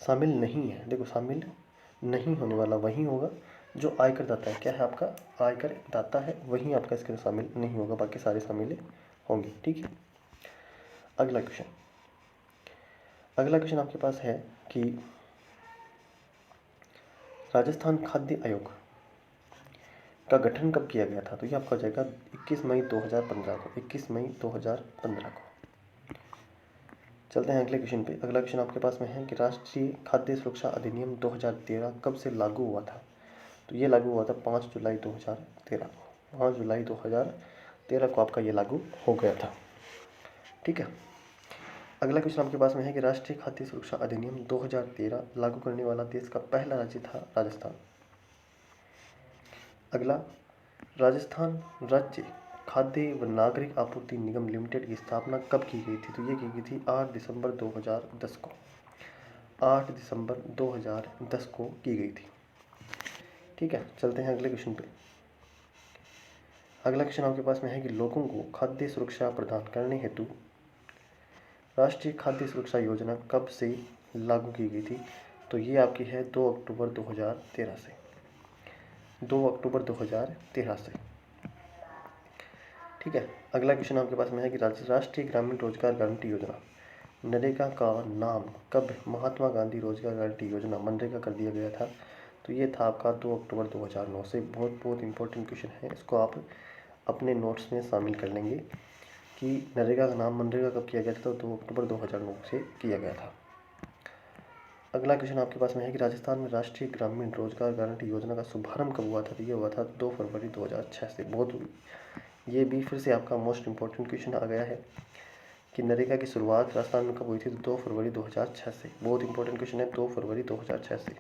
Speaker 1: शामिल नहीं है, देखो शामिल नहीं होने वाला वही होगा जो आयकर दाता है। क्या है आपका? आयकर दाता है, वही आपका इसके शामिल नहीं होगा, बाकी सारे शामिल होंगे, ठीक है। अगला क्वेश्चन आपके पास है कि राजस्थान खाद्य आयोग का गठन कब किया गया था? तो ये आपका हो जाएगा 21 मई 2015 को। 21 मई 2015 को। चलते हैं अगले क्वेश्चन पे। अगला क्वेश्चन आपके पास में है कि राष्ट्रीय खाद्य सुरक्षा अधिनियम 2013 कब से लागू हुआ था? तो ये लागू हुआ था 5 जुलाई 2013 को। 5 जुलाई 2013 को आपका ये लागू हो गया था, ठीक है। अगला क्वेश्चन आपके पास में है कि राष्ट्रीय खाद्य सुरक्षा अधिनियम 2013 लागू करने वाला देश का पहला राज्य था राजस्थान। अगला, राजस्थान राज्य खाद्य व नागरिक आपूर्ति निगम लिमिटेड की स्थापना कब की गई थी? तो ये की गई थी 8 दिसंबर 2010 को। 8 दिसंबर 2010 को की गई थी, ठीक है। चलते हैं अगले क्वेश्चन पे। अगला क्वेश्चन आपके पास में है कि लोगों को खाद्य सुरक्षा प्रदान करने हेतु राष्ट्रीय खाद्य सुरक्षा योजना कब से लागू की गई थी? तो ये आपकी है 2 अक्टूबर 2013 से। 2 अक्टूबर 2013 से, ठीक है। अगला क्वेश्चन आपके पास में है कि राष्ट्रीय ग्रामीण रोजगार गारंटी योजना नरेगा का नाम कब महात्मा गांधी रोजगार गारंटी योजना मनरेगा कर दिया गया था? तो ये था आपका 2 अक्टूबर 2009 से। बहुत इंपॉर्टेंट क्वेश्चन है, इसको आप अपने नोट्स में शामिल कर लेंगे कि नरेगा का नाम मनरेगा कब किया गया था? तो 2 अक्टूबर 2009 से किया गया था। अगला क्वेश्चन आपके पास में है कि राजस्थान में राष्ट्रीय ग्रामीण रोजगार गारंटी योजना का शुभारंभ कब हुआ था? तो ये हुआ था 2 फरवरी 2006 से। ये भी फिर से आपका मोस्ट इंपॉर्टेंट क्वेश्चन आ गया है कि नरेगा की शुरुआत राजस्थान में कब हुई थी? तो 2 फरवरी 2006 से। बहुत इंपॉर्टेंट क्वेश्चन है, 2 फरवरी 2006 से,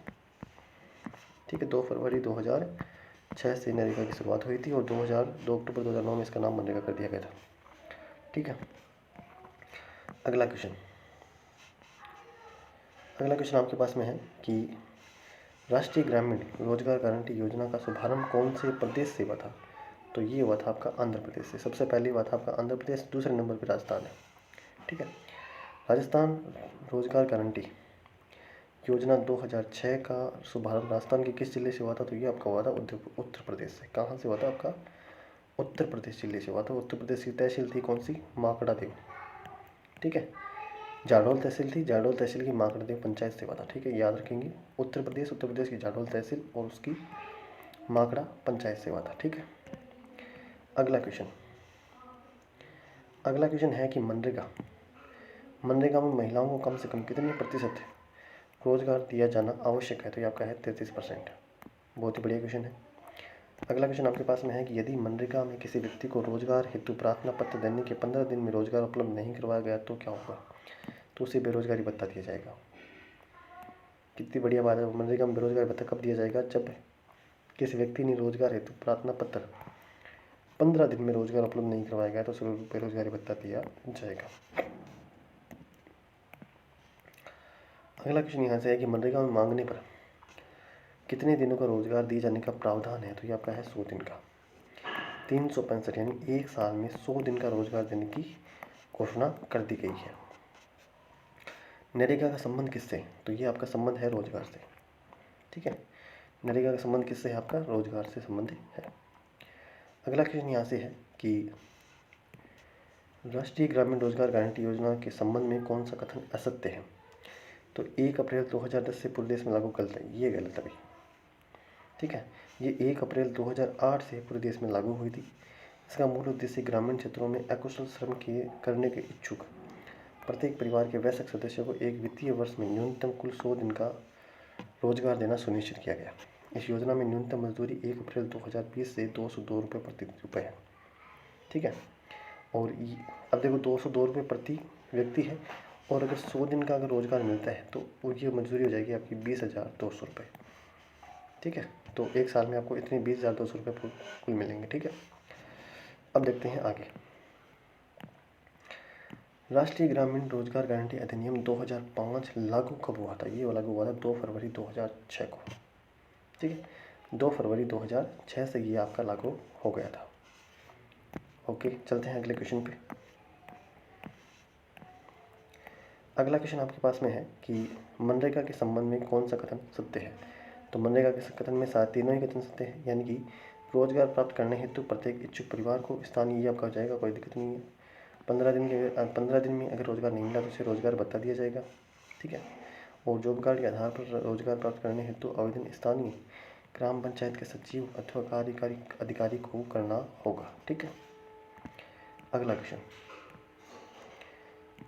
Speaker 1: ठीक है। 2 फरवरी 2006 से नरेगा की शुरुआत हुई थी और 2 अक्टूबर 2009 में इसका नाम मनरेगा कर दिया गया था, ठीक है। अगला क्वेश्चन आपके पास में है कि राष्ट्रीय ग्रामीण रोजगार गारंटी योजना का शुभारंभ कौन से प्रदेश से हुआ था? तो ये हुआ था आपका आंध्र प्रदेश से। सबसे पहले हुआ था आपका आंध्र प्रदेश, दूसरे नंबर पर राजस्थान है, ठीक है। राजस्थान रोजगार गारंटी योजना 2006 का शुभारंभ राजस्थान के किस जिले से हुआ था? तो ये आपका हुआ था उत्तर प्रदेश से। कहाँ से हुआ था? आपका उत्तर प्रदेश जिले से हुआ था। उत्तर प्रदेश की तहसील थी कौन सी? माकड़ा देव, ठीक है। जाडौल तहसील थी, जाडौल तहसील की माकड़ा देव पंचायत से हुआ था, ठीक है। याद रखेंगे, उत्तर प्रदेश की जाडौल तहसील और उसकी माकड़ा पंचायत से हुआ था, ठीक है। अगला क्वेश्चन है कि मनरेगा में महिलाओं को कम से कम कितने प्रतिशत रोजगार दिया जाना आवश्यक है? तो ये आपका है 33%। बहुत ही बढ़िया क्वेश्चन है। अगला क्वेश्चन आपके पास में है कि यदि मनरेगा में किसी व्यक्ति को रोजगार हेतु प्रार्थना पत्र देने के 15 दिन में रोजगार उपलब्ध नहीं करवाया गया तो क्या होगा? तो उसे बेरोजगारी भत्ता दिया जाएगा। कितनी बढ़िया बात है। मनरेगा में बेरोजगारी भत्ता कब दिया जाएगा? जब किसी व्यक्ति ने रोजगार हेतु प्रार्थना पत्र 15 दिन में रोजगार उपलब्ध नहीं करवाया गया तो उसे बेरोजगारी भत्ता दिया जाएगा। अगला क्वेश्चन यहाँ से है कि मनरेगा में मांगने पर कितने दिनों का रोजगार दिए जाने का प्रावधान है? तो ये आपका है 100 दिन का। 365 यानी 1 साल में 100 दिन का रोजगार देने की घोषणा कर दी गई है। नरेगा का संबंध किससे? तो ये आपका संबंध है रोजगार से, ठीक है। नरेगा का संबंध किससे है? आपका रोजगार से संबंधित है। अगला क्वेश्चन यहाँ से है कि राष्ट्रीय ग्रामीण रोजगार गारंटी योजना के संबंध में कौन सा कथन असत्य है? तो 1 अप्रैल 2010 से पूरे देश में लागू कर दें, ये गलत है भाई। ठीक है। ये 1 अप्रैल 2008 से पूरे देश में लागू हुई थी। इसका मूल उद्देश्य ग्रामीण क्षेत्रों में अकुशल श्रम के करने के इच्छुक प्रत्येक परिवार के वयस्क सदस्य को एक वित्तीय वर्ष में न्यूनतम कुल 100 दिन का रोजगार देना सुनिश्चित किया गया। इस योजना में न्यूनतम मजदूरी 1 अप्रैल 2020 से 202 रुपये प्रति रुपये है। ठीक है। और अब देखो 202 रुपये प्रति व्यक्ति है, और अगर 100 दिन का अगर रोजगार मिलता है तो ये मजदूरी हो जाएगी आपकी 20,200 रुपये। ठीक है। तो एक साल में आपको इतने 20,200 रुपये कुल मिलेंगे। ठीक है। अब देखते हैं आगे। राष्ट्रीय ग्रामीण रोजगार गारंटी अधिनियम 2005 लागू कब हुआ था? ये लागू हुआ था 2 फरवरी 2006 को। ठीक है। 2 फरवरी 2006 से ये आपका लागू हो गया था। ओके, चलते हैं अगले क्वेश्चन पे। अगला क्वेश्चन आपके पास में है कि मनरेगा के संबंध में कौन सा कथन सत्य है? तो मनरेगा के कथन में सारे तीनों ही कथन सत्य है, यानी कि रोजगार प्राप्त करने हेतु प्रत्येक इच्छुक परिवार को स्थानीय, ये आपका हो जाएगा, कोई दिक्कत नहीं है। 15 दिन में अगर रोजगार नहीं मिला तो उसे रोजगार भत्ता दिया जाएगा। ठीक है। और जॉब कार्ड के आधार पर रोजगार प्राप्त करने हेतु आवेदन स्थानीय ग्राम पंचायत के सचिव अथवा कार्यकारी अधिकारी को करना होगा। ठीक है। अगला क्वेश्चन,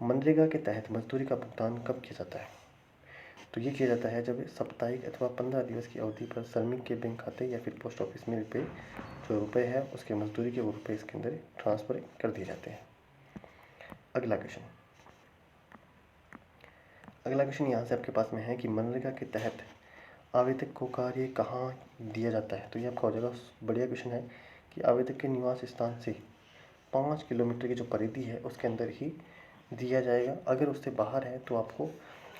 Speaker 1: मनरेगा के तहत मजदूरी का भुगतान कब किया जाता है? तो ये किया जाता है जब साप्ताहिक अथवा 15 दिवस की अवधि पर श्रमिक के बैंक खाते या फिर पोस्ट ऑफिस में जो रुपए है उसके मजदूरी के वो रुपए इसके अंदर ट्रांसफर कर दिए जाते हैं। अगला क्वेश्चन यहाँ से आपके पास में है कि मनरेगा के तहत आवेदक को कार्य कहाँ दिया जाता है? तो ये आपका हो जाएगा, बढ़िया क्वेश्चन है, कि आवेदक के निवास स्थान से 5 किलोमीटर की जो परिधि है उसके अंदर ही दिया जाएगा। अगर उससे बाहर है तो आपको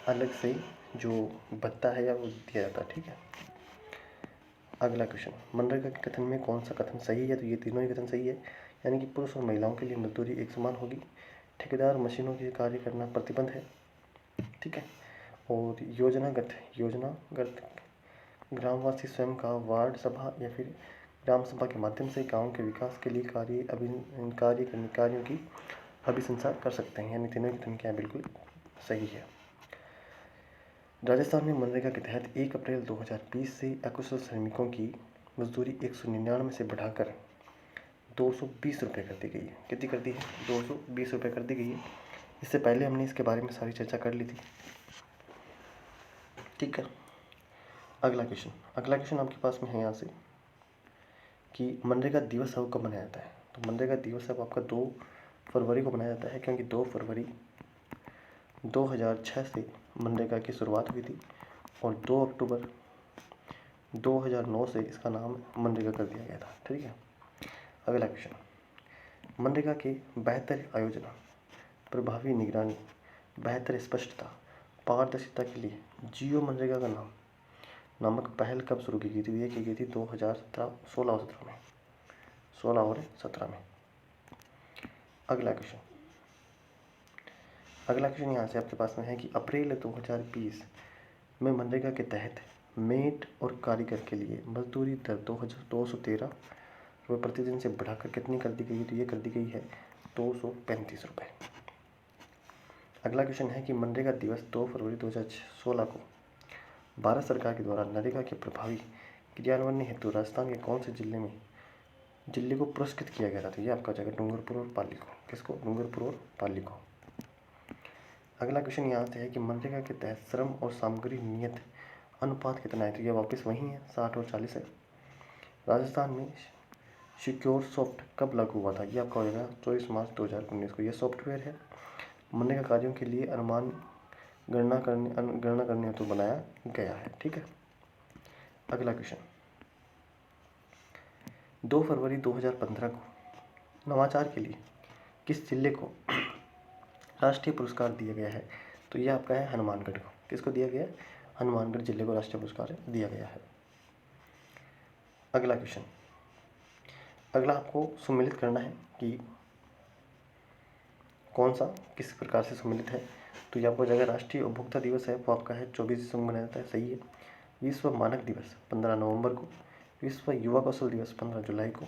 Speaker 1: अलग से जो भत्ता है या वो दिया जाता है। ठीक है। अगला क्वेश्चन, मनरेगा के कथन में कौन सा कथन सही है? तो ये तीनों ही कथन सही है, यानी कि पुरुष और महिलाओं के लिए मजदूरी एक समान होगी। ठेकेदार मशीनों के कार्य करना प्रतिबंध है। ठीक है। और योजनागत ग्रामवासी स्वयं का वार्ड सभा या फिर ग्राम सभा के माध्यम से गांव के विकास के लिए कार्यों की अभिशंसा कर सकते हैं, यानी तीनों की कथन क्या है, बिल्कुल सही है। राजस्थान में मनरेगा के तहत 1 अप्रैल 2020 से अकुशल श्रमिकों की मजदूरी 199 से बढ़ाकर 220 रुपये कर दी गई है। कितनी कर दी है? 220 रुपये कर दी गई है। इससे पहले हमने इसके बारे में सारी चर्चा कर ली थी। ठीक है। अगला क्वेश्चन आपके पास में है यहाँ से कि मनरेगा दिवस अब कब मनाया जाता है? तो मनरेगा दिवस अब आपका 2 फरवरी को मनाया जाता है, क्योंकि 2 फरवरी 2006 से मनरेगा की शुरुआत हुई थी और 2 अक्टूबर 2009 से इसका नाम मनरेगा कर दिया गया था। ठीक है। अगला क्वेश्चन, मनरेगा के बेहतर आयोजन, प्रभावी निगरानी, बेहतर स्पष्टता, पारदर्शिता के लिए जियो मनरेगा का नामक पहल कब शुरू की गई थी? ये की गई थी 2016 और 17 में। अगला क्वेश्चन यहाँ से आपके पास में है कि अप्रैल 2020 में मनरेगा के तहत मेट और कारीगर के लिए मजदूरी दर 213 रुपये प्रतिदिन से बढ़ाकर कितनी कर दी गई? तो ये कर दी गई है 235 रुपये। अगला क्वेश्चन है कि मनरेगा दिवस 2 फरवरी 2016 को भारत सरकार के द्वारा नरेगा के प्रभावी क्रियान्वयन हेतु राजस्थान के कौन से जिले को पुरस्कृत किया गया था? तो ये आपका हो जाएगा डूंगरपुर और पाली को। किसको? डूंगरपुर और पाली को। अगला क्वेश्चन यहाँ से है कि मनरेगा के तहत श्रम और सामग्री नियत अनुपात कितना है? तो ये वापस वही है, 60 और 40 है। राजस्थान में सिक्योर सॉफ्ट कब लागू हुआ था? ये आपका हो जाएगा 24 मार्च 2019 को। यह सॉफ्टवेयर है मनरेगा कार्यों के लिए अनुमान गणना करने हेतु बनाया गया है। ठीक है। अगला क्वेश्चन, 2 फरवरी 2015 को नवाचार के लिए किस जिले को राष्ट्रीय पुरस्कार दिया गया है? तो यह आपका है हनुमानगढ़ को। किसको दिया गया है? हनुमानगढ़ जिले को राष्ट्रीय पुरस्कार दिया गया है। अगला क्वेश्चन, अगला आपको सुमेलित करना है कि कौन सा किस प्रकार से सम्मिलित है। तो ये आपको जगह राष्ट्रीय उपभोक्ता दिवस है वो आपका है 24 दिसंबर मनाया जाता है, सही है। विश्व मानक दिवस 15 नवंबर को, विश्व युवा कौशल दिवस 15 जुलाई को,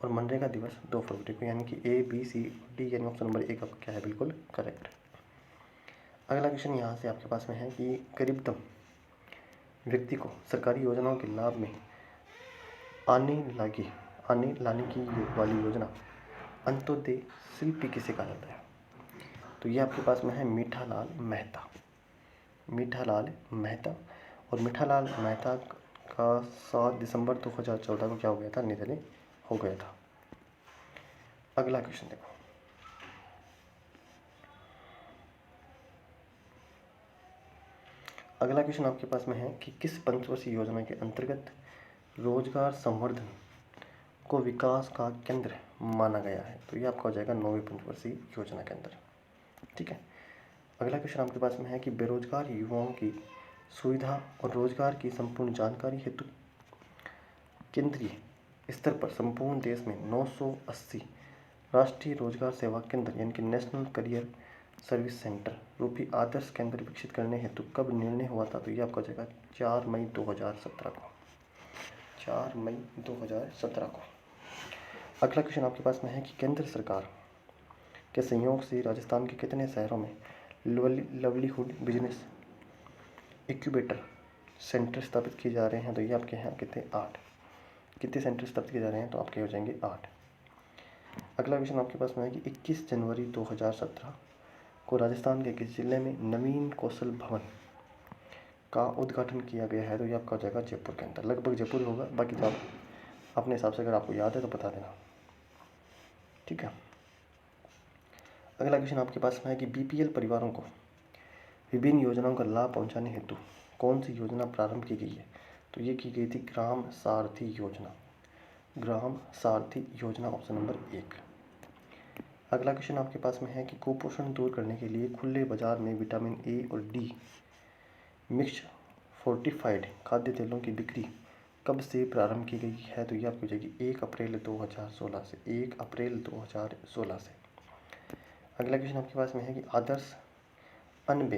Speaker 1: और मनरेगा दिवस 2 फरवरी को, यानी कि ABCD यानी ऑप्शन नंबर 1 आपका क्या है, बिल्कुल करेक्ट। अगला क्वेश्चन यहाँ से आपके पास में है कि करीबतम व्यक्ति को सरकारी योजनाओं के लाभ में आने लाने की वाली योजना अंत्योदय शिल्पी किसे कहा जाता है? तो ये आपके पास में है मीठालाल मेहता। और मीठालाल मेहता का 7 दिसंबर 2014 को क्या हो गया था? निधन हो गया था। अगला क्वेश्चन देखो। अगला क्वेश्चन आपके पास में है कि किस पंचवर्षीय योजना के अंतर्गत रोजगार संवर्धन को विकास का केंद्र माना गया है? तो ये आपका हो जाएगा 9वीं पंचवर्षीय योजना के अंदर। ठीक है। अगला क्वेश्चन आपके पास में है कि बेरोजगार युवाओं की सुविधा और रोजगार की संपूर्ण जानकारी हेतु केंद्रीय स्तर पर संपूर्ण देश में 980 राष्ट्रीय रोजगार सेवा केंद्र यानी कि नेशनल करियर सर्विस सेंटर रूपी आदर्श केंद्र विकसित करने हेतु कब निर्णय हुआ था? तो ये आपका हो जाएगा 4 मई 2017 को। 4 मई 2017 को। अगला क्वेश्चन आपके पास में है कि केंद्र सरकार के सहयोग से राजस्थान के कितने शहरों में लवलीहुड बिजनेस इंक्यूबेटर सेंटर स्थापित किए जा रहे हैं? तो ये आपके यहाँ कितने? 8। कितने सेंटर स्थापित किए जा रहे हैं? तो आपके हो जाएंगे 8। अगला क्वेश्चन आपके पास में है कि 21 जनवरी 2017 को राजस्थान के किस जिले में नवीन कौशल भवन का उद्घाटन किया गया है? तो ये आपका हो जाएगा जयपुर के अंदर। लगभग जयपुर होगा, बाकी तो आप अपने हिसाब से अगर आपको याद है तो बता देना। ठीक है। अगला क्वेश्चन आपके पास में है कि बीपीएल परिवारों को विभिन्न योजनाओं का लाभ पहुंचाने हेतु कौन सी योजना प्रारंभ की गई है? तो ये की गई थी ग्राम सारथी योजना। ग्राम सारथी योजना ऑप्शन नंबर 1। अगला क्वेश्चन आपके पास में है कि कुपोषण दूर करने के लिए खुले बाजार में विटामिन ए और डी मिक्स फोर्टिफाइड खाद्य तेलों की बिक्री कब से प्रारंभ की गई है? तो ये आपकी हो जाएगी 1 अप्रैल 2016 से। 1 अप्रैल 2016 से। अगला क्वेश्चन आपके पास में है कि आदर्श अन्न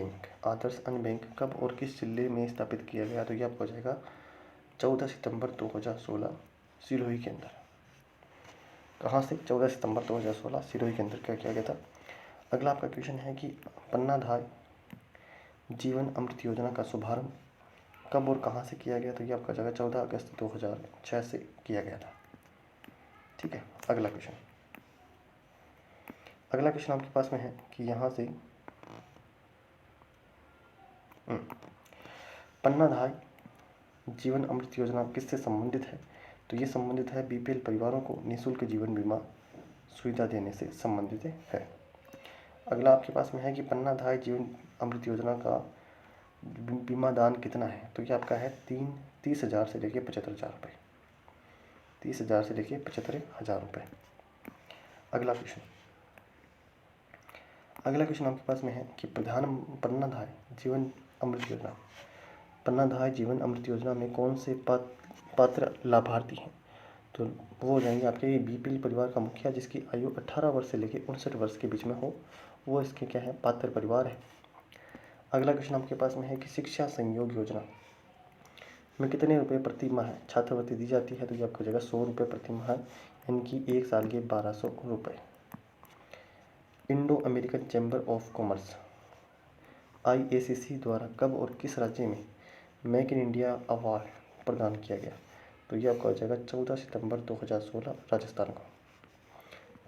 Speaker 1: बैंक कब और किस जिले में स्थापित किया गया? तो ये आपको हो जाएगा 14 सितंबर 2016 सिरोही के अंदर। कहाँ से? 14 सितंबर 2016 सिरोही के अंदर क्या किया गया था? अगला आपका क्वेश्चन है कि पन्नाधाय जीवन अमृत योजना का शुभारंभ कब और कहाँ से किया गया? तो ये आपका जगह 14 अगस्त 2006 से किया गया था। ठीक है। अगला क्वेश्चन आपके पास में है कि यहाँ से पन्नाधाय जीवन अमृत योजना किससे संबंधित है? तो ये संबंधित है बीपीएल परिवारों को निःशुल्क जीवन बीमा सुविधा देने से संबंधित है। अगला आपके पास में है कि पन्नाधाय जीवन अमृत योजना का बीमा दान कितना है? तो ये आपका है 30,000 से लेकर 75,000 रुपये। 30,000 से लेकर 75,000 रुपये। अगला क्वेश्चन आपके पास में है कि पन्नाधाय जीवन अमृत योजना में कौन से पात्र लाभार्थी हैं? तो वो हो जाएंगे आपके बीपीएल परिवार का मुखिया जिसकी आयु 18 वर्ष से लेकर 59 वर्ष के बीच में हो, वो इसके क्या है? पात्र परिवार है। अगला क्वेश्चन आपके पास में है कि शिक्षा सहयोग योजना में कितने रुपए प्रति माह छात्रवृत्ति दी जाती है? तो ये आपको हो जाएगा 100 रुपये प्रति माह, यानी कि 1 साल के 1200 रुपये। Indo American chamber of commerce IACC द्वारा कब और किस राज्य में मेक इन इंडिया अवार्ड प्रदान किया गया? तो ये आपका हो जाएगा 14 सितंबर 2016 राजस्थान को।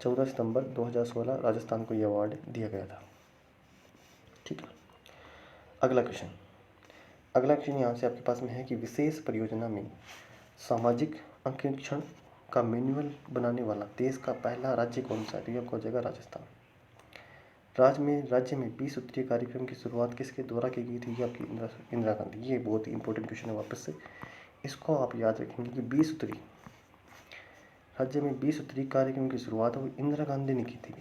Speaker 1: 14 सितंबर 2016 राजस्थान को ये अवार्ड दिया गया था। ठीक है। अगला क्वेश्चन यहाँ से आपके पास में है कि विशेष परियोजना में सामाजिक अंकेक्षण का मैनुअल बनाने वाला देश का पहला राज्य कौन सा है? तो ये आपको हो जाएगा राजस्थान। राज्य में 20 सूत्रीय कार्यक्रम की शुरुआत किसके द्वारा की गई थी? ये आपकी इंदिरा गांधी। ये बहुत ही इंपॉर्टेंट क्वेश्चन है, वापस से इसको आप याद रखेंगे कि 20 सूत्री राज्य में 20 सूत्री कार्यक्रम की शुरुआत वो इंदिरा गांधी ने की थी।